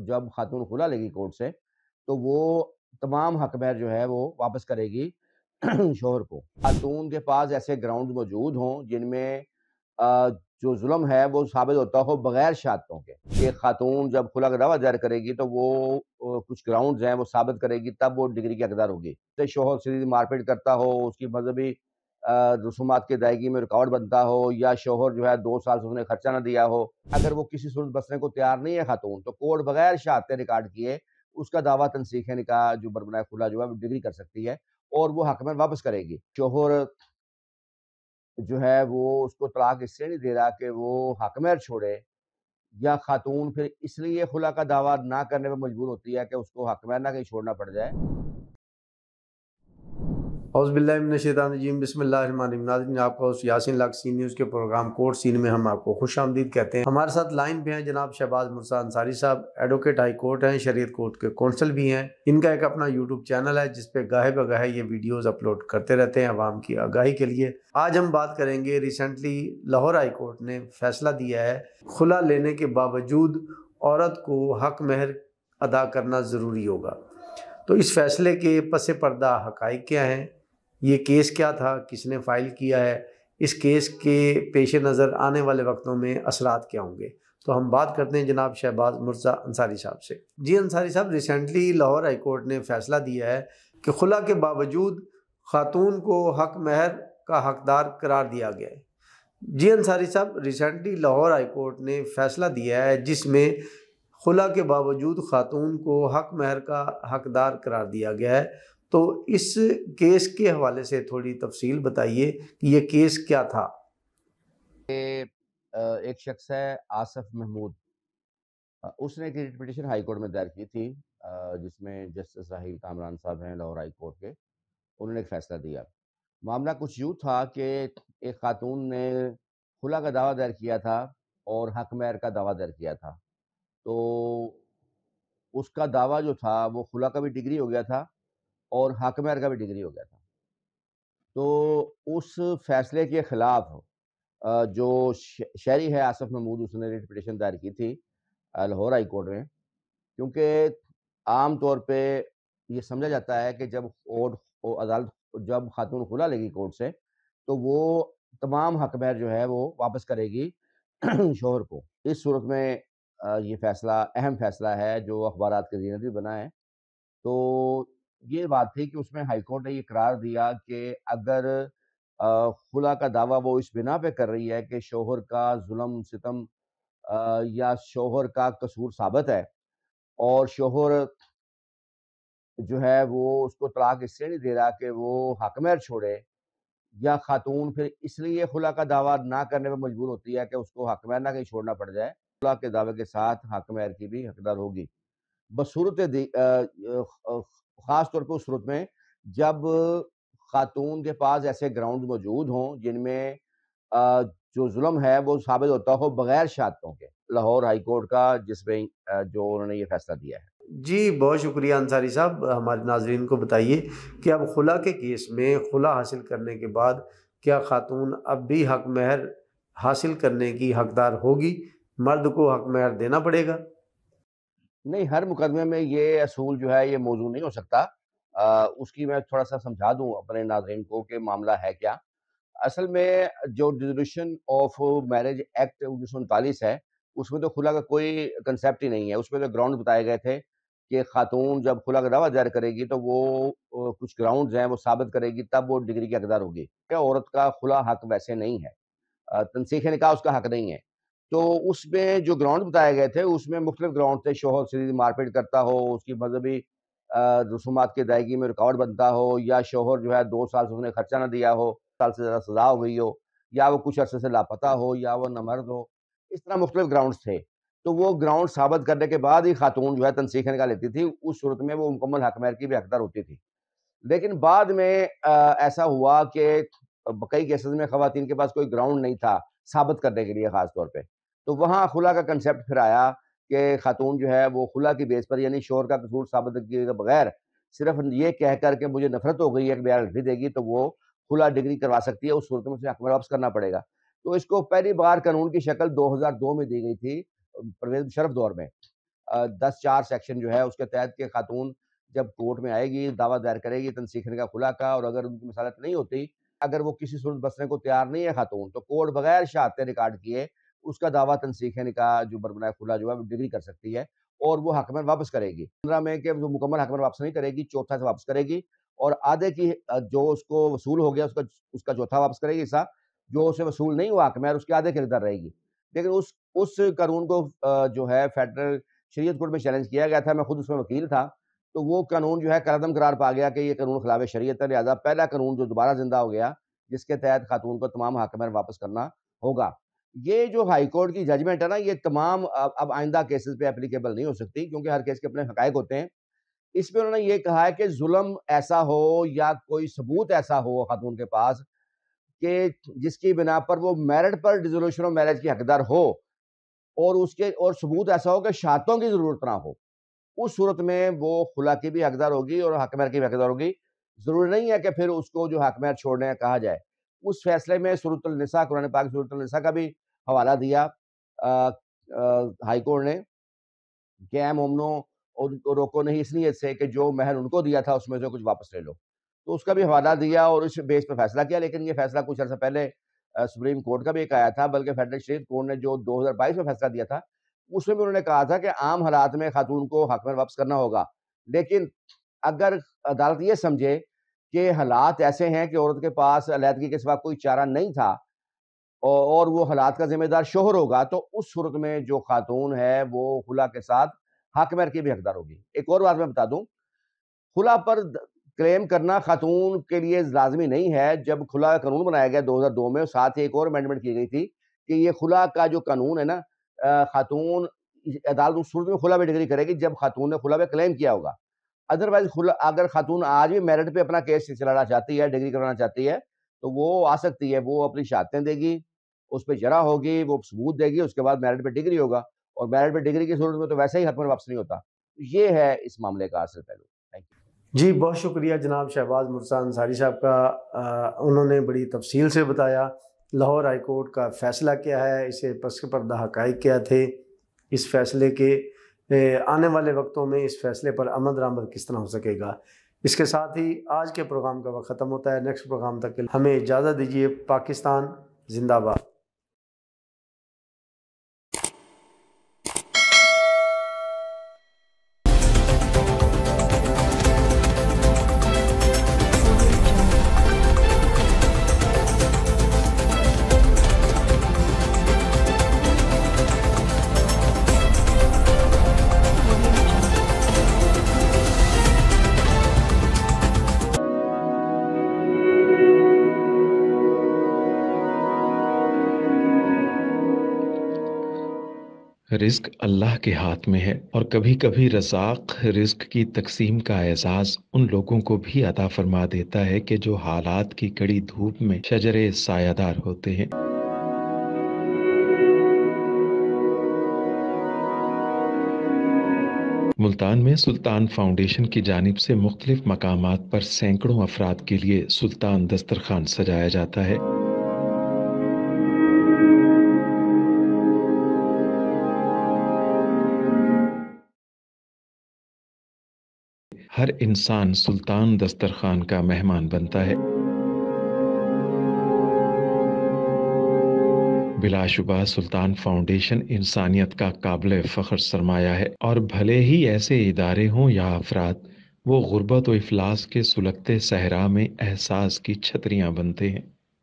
جب خاتون خلا لے گی کورٹ سے تو وہ تمام حق مہر جو ہے وہ واپس کرے گی شوہر کو۔ خاتون کے پاس ایسے گراؤنڈ موجود ہوں جن میں جو ظلم ہے وہ ثابت ہوتا ہو بغیر شہادتوں کے، کہ خاتون جب خلا کا دعویٰ دائر کرے گی تو وہ کچھ گراؤنڈز ہیں وہ ثابت کرے گی، تب وہ ڈگری کی حقدار ہوگی۔ شوہر شدید مار پیٹ کرتا ہو، اس کی مذہبی رسومات کی ادائیگی میں رکاوٹ بنتا ہو، یا شوہر جو ہے 2 سال سے اس نے خرچہ نہ دیا ہو، اگر وہ کسی صورت بسنے کو تیار نہیں ہے خاتون، تو کورٹ بغیر شہادتیں ریکارڈ کیے اس کا دعویٰ تنسیخ نکاح جو بربنائے خلا جو ہے وہ ڈگری کر سکتی ہے اور وہ حق مہر واپس کرے گی۔ شوہر جو ہے وہ اس کو طلاق اس سے نہیں دے رہا کہ وہ حق مہر چھوڑے، یا خاتون پھر اس لیے خلا کا دعویٰ نہ کرنے پر مجبور ہوتی ہے کہ اس کو حق مہر نہ کہیں چھوڑنا پڑ جائے۔ اعوذ باللہ من الشیطان الرجیم، بسم اللہ الرحمن الرحیم۔ ناظرین، آپ کو یاسین لاکھ سی نیوز کے پروگرام کورٹ سین میں ہم آپ کو خوش آمدید کہتے ہیں۔ ہمارے ساتھ لائن پہ ہیں جناب شہباز مرزا انصاری صاحب، ایڈوکیٹ ہائی کورٹ ہیں، شریعت کورٹ کے کونسل بھی ہیں۔ ان کا ایک اپنا یوٹیوب چینل ہے جس پہ گاہے بگاہے یہ ویڈیوز اپلوڈ کرتے رہتے ہیں عوام کی آگاہی کے لیے۔ آج ہم بات کریں گے، ریسنٹلی لاہور ہائی کورٹ نے فیصلہ دیا ہے خلا لینے کے باوجود عورت کو حق مہر ادا کرنا ضروری ہوگا۔ تو اس فیصلے کے پس پردہ حقائق کیا ہیں، یہ کیس کیا تھا، کس نے فائل کیا ہے، اس کیس کے پیش نظر آنے والے وقتوں میں اثرات کیا ہوں گے، تو ہم بات کرتے ہیں جناب شہباز مرزا انصاری صاحب سے۔ جی انصاری صاحب، ریسنٹلی لاہور ہائی کورٹ نے فیصلہ دیا ہے کہ خلا کے باوجود خاتون کو حق مہر کا حقدار قرار دیا گیا ہے۔ جی انصاری صاحب، ریسنٹلی لاہور ہائی کورٹ نے فیصلہ دیا ہے جس میں خلا کے باوجود خاتون کو حق مہر کا حقدار قرار دیا گیا ہے، تو اس کیس کے حوالے سے تھوڑی تفصیل بتائیے کہ یہ کیس کیا تھا۔ ایک شخص ہے آصف محمود، اس نے ایک ریٹ پٹیشن ہائی کورٹ میں دائر کی تھی، جس میں جسٹس راحیل کامران صاحب ہیں لاہور ہائی کورٹ کے، انہوں نے ایک فیصلہ دیا۔ معاملہ کچھ یوں تھا کہ ایک خاتون نے خلا کا دعویٰ دائر کیا تھا اور حق مہر کا دعویٰ دائر کیا تھا، تو اس کا دعویٰ جو تھا وہ خلا کا بھی ڈگری ہو گیا تھا اور حق مہر کا بھی ڈگری ہو گیا تھا۔ تو اس فیصلے کے خلاف جو شہری ہے آصف محمود، اس نے ریٹ پٹیشن دائر کی تھی لاہور ہائی کورٹ میں، کیونکہ عام طور پہ یہ سمجھا جاتا ہے کہ جب عدالت جب خاتون خلا لے گی کورٹ سے تو وہ تمام حق مہر جو ہے وہ واپس کرے گی شوہر کو۔ اس صورت میں یہ فیصلہ اہم فیصلہ ہے جو اخبارات کے زینت بھی بنا ہے۔ تو یہ بات تھی کہ اس میں ہائی کورٹ نے یہ قرار دیا کہ اگر خلا کا دعویٰ وہ اس بنا پہ کر رہی ہے کہ شوہر کا ظلم ستم یا شوہر کا قصور ثابت ہے، اور شوہر جو ہے وہ اس کو طلاق اس سے نہیں دے رہا کہ وہ حق مہر چھوڑے، یا خاتون پھر اس لیے خلا کا دعویٰ نہ کرنے پر مجبور ہوتی ہے کہ اس کو حق مہر نہ کہیں چھوڑنا پڑ جائے، خلا کے دعوے کے ساتھ حق مہر کی بھی حقدار ہوگی، بصورت خاص طور پہ اس صورت میں جب خاتون کے پاس ایسے گراؤنڈ موجود ہوں جن میں جو ظلم ہے وہ ثابت ہوتا ہو بغیر شہادتوں کے۔ لاہور ہائی کورٹ کا جس میں جو انہوں نے یہ فیصلہ دیا ہے۔ جی بہت شکریہ انصاری صاحب۔ ہمارے ناظرین کو بتائیے کہ اب خلا کے کیس میں خلا حاصل کرنے کے بعد کیا خاتون اب بھی حق مہر حاصل کرنے کی حقدار ہوگی، مرد کو حق مہر دینا پڑے گا؟ نہیں، ہر مقدمے میں یہ اصول جو ہے یہ موضوع نہیں ہو سکتا۔ اس کی میں تھوڑا سا سمجھا دوں اپنے ناظرین کو کہ معاملہ ہے کیا۔ اصل میں جو ڈیزولوشن آف میرج ایکٹ 1939 ہے، اس میں تو خلا کا کوئی کنسیپٹ ہی نہیں ہے۔ اس میں تو گراؤنڈ بتائے گئے تھے کہ خاتون جب خلا کا دعویٰ دائر کرے گی تو وہ کچھ گراؤنڈز ہیں وہ ثابت کرے گی، تب وہ ڈگری کی حقدار ہوگی۔ کہ عورت کا خلا حق ویسے نہیں ہے، تنسیخ نکاح اس کا حق نہیں ہے۔ تو اس میں جو گراؤنڈ بتائے گئے تھے اس میں مختلف گراؤنڈ تھے، شوہر شدید مار پیٹ کرتا ہو، اس کی مذہبی رسومات کی ادائیگی میں رکاوٹ بنتا ہو، یا شوہر جو ہے 2 سال سے اس نے خرچہ نہ دیا ہو، سال سے زیادہ سزا ہو گئی ہو، یا وہ کچھ عرصے سے لاپتہ ہو، یا وہ نامرد ہو، اس طرح مختلف گراؤنڈز تھے۔ تو وہ گراؤنڈ ثابت کرنے کے بعد ہی خاتون جو ہے تنسیخ نکاح لیتی تھی، اس صورت میں وہ مکمل حق مہر کی بھی حقدار ہوتی تھی۔ لیکن بعد میں ایسا ہوا کہ کئی کیسز میں خواتین کے پاس کوئی گراؤنڈ نہیں تھا ثابت کرنے کے لیے خاص طور پہ، تو وہاں خلا کا کنسیپٹ پھر آیا کہ خاتون جو ہے وہ خلا کی بیس پر، یعنی شوہر کا قصور ثابت کیے بغیر صرف یہ کہہ کر کہ مجھے نفرت ہو گئی ہے کہ بیعت لڑکی دے گی تو وہ خلا ڈگری کروا سکتی ہے، اس صورت میں اسے حق مہر واپس کرنا پڑے گا۔ تو اس کو پہلی بار قانون کی شکل 2002 میں دی گئی تھی پرویز مشرف دور میں، 10(4) سیکشن جو ہے اس کے تحت کہ خاتون جب کورٹ میں آئے گی دعویٰ دائر کرے گی تنسیخ نکاح خلا کا، اور اگر ان کی مسالت نہیں ہوتی، اگر وہ کسی صورت بسنے کو تیار نہیں ہے خاتون، تو کورٹ بغیر شہادتیں ریکارڈ کیے اس کا دعویٰ تنسیخ نکاح جو بربنائے خلا جو ہے وہ ڈگری کر سکتی ہے، اور وہ حق مہر واپس کرے گی 15 میں کہ وہ مکمل حق مہر واپس نہیں کرے گی، چوتھا سے واپس کرے گی، اور آدھے کی جو اس کو وصول ہو گیا اس کا چوتھا واپس کرے گی حصہ، جو اسے وصول نہیں ہوا حق مہر اس کے آدھے کی حقدار رہے گی۔ لیکن اس قانون کو جو ہے فیڈرل شریعت کورٹ میں چیلنج کیا گیا تھا، میں خود اس میں وکیل تھا، تو وہ قانون جو ہے کالعدم قرار پا گیا کہ یہ قانون خلاف شریعت ہے، لہٰذا پہلا قانون جو دوبارہ زندہ ہو گیا جس کے تحت خاتون کو تمام حق مہر واپس کرنا ہوگا۔ یہ جو ہائی کورٹ کی ججمنٹ ہے نا، یہ تمام اب آئندہ کیسز پہ اپلیکیبل نہیں ہو سکتی، کیونکہ ہر کیس کے اپنے حقائق ہوتے ہیں۔ اس پہ انہوں نے یہ کہا ہے کہ ظلم ایسا ہو یا کوئی ثبوت ایسا ہو خاتون کے پاس کہ جس کی بنا پر وہ merit per dissolution of marriage کی حقدار ہو، اور ثبوت ایسا ہو کہ شہادتوں کی ضرورت نہ ہو، اس صورت میں وہ خلا کی بھی حقدار ہوگی اور حق مہر کی بھی حقدار ہوگی۔ ضروری نہیں ہے کہ پھر اس کو جو حق مہر چھوڑنے کا کہا جائے۔ اس فیصلے میں سورۃ النساء، قرآن پاک سورۃ النساء کا بھی حوالہ دیا ہائی کورٹ نے کہ اے مومنوں ان کو روکو نہیں اس نیت سے کہ جو مہر ان کو دیا تھا اس میں سے کچھ واپس لے لو، تو اس کا بھی حوالہ دیا اور اس بیس پہ فیصلہ کیا۔ لیکن یہ فیصلہ کچھ عرصہ پہلے سپریم کورٹ کا بھی ایک آیا تھا، بلکہ فیڈرل شریعت کورٹ نے جو 2022 میں فیصلہ دیا تھا اس میں بھی انہوں نے کہا تھا کہ عام حالات میں خاتون کو حق مہر واپس کرنا ہوگا، لیکن اگر عدالت یہ سمجھے کہ حالات ایسے ہیں کہ عورت کے پاس علیحدگی کے سوا کوئی چارہ نہیں تھا اور وہ حالات کا ذمہ دار شوہر ہوگا، تو اس صورت میں جو خاتون ہے وہ خلا کے ساتھ حق مہر کی بھی حقدار ہوگی۔ ایک اور بات میں بتا دوں، خلا پر کلیم کرنا خاتون کے لیے لازمی نہیں ہے۔ جب خلا کا قانون بنایا گیا 2002 میں، ساتھ ہی ایک اور امینڈمنٹ کی گئی تھی کہ یہ خلا کا جو قانون ہے نا، خاتون عدالت اس صورت میں خلا پہ ڈگری کرے گی جب خاتون نے خلا پہ کلیم کیا ہوگا۔ ادروائز اگر خاتون آج بھی میرٹ پہ اپنا کیس چلانا چاہتی ہے، ڈگری کروانا چاہتی ہے، تو وہ آ سکتی ہے، وہ اپنی شہادتیں دے گی، اس پہ جرح ہوگی، وہ ثبوت دے گی، اس کے بعد میرٹ پہ ڈگری ہوگا، اور میرٹ پہ ڈگری کی صورت میں تو ویسے ہی حق مہر واپس نہیں ہوتا۔ یہ ہے اس معاملے کا اصل پہلو۔ Thank you. جی بہت شکریہ جناب شہباز مرزا انصاری صاحب کا، انہوں نے بڑی تفصیل سے بتایا لاہور ہائی کورٹ کا فیصلہ کیا ہے، اسے پس پردہ حقائق کیا تھے، اس فیصلے کے آنے والے وقتوں میں اس فیصلے پر عمل درآمد کس طرح ہو سکے گا۔ اس کے ساتھ ہی آج کے پروگرام کا وقت ختم ہوتا ہے۔ نیکسٹ پروگرام تک ہمیں اجازت دیجیے۔ پاکستان زندہ باد۔ رزق اللہ کے ہاتھ میں ہے، اور کبھی کبھی رزاق رزق کی تقسیم کا اعزاز ان لوگوں کو بھی عطا فرما دیتا ہے کہ جو حالات کی کڑی دھوپ میں شجرے سایہ دار ہوتے ہیں۔ ملتان میں سلطان فاؤنڈیشن کی جانب سے مختلف مقامات پر سینکڑوں افراد کے لیے سلطان دسترخوان سجایا جاتا ہے۔ ہر انسان سلطان دسترخوان کا مہمان بنتا ہے۔ بلا شبہ سلطان فاؤنڈیشن انسانیت کا قابل فخر سرمایہ ہے، اور بھلے ہی ایسے ادارے ہوں یا افراد، وہ غربت و افلاس کے سلگتے صحرا میں احساس کی چھتریاں بنتے ہیں۔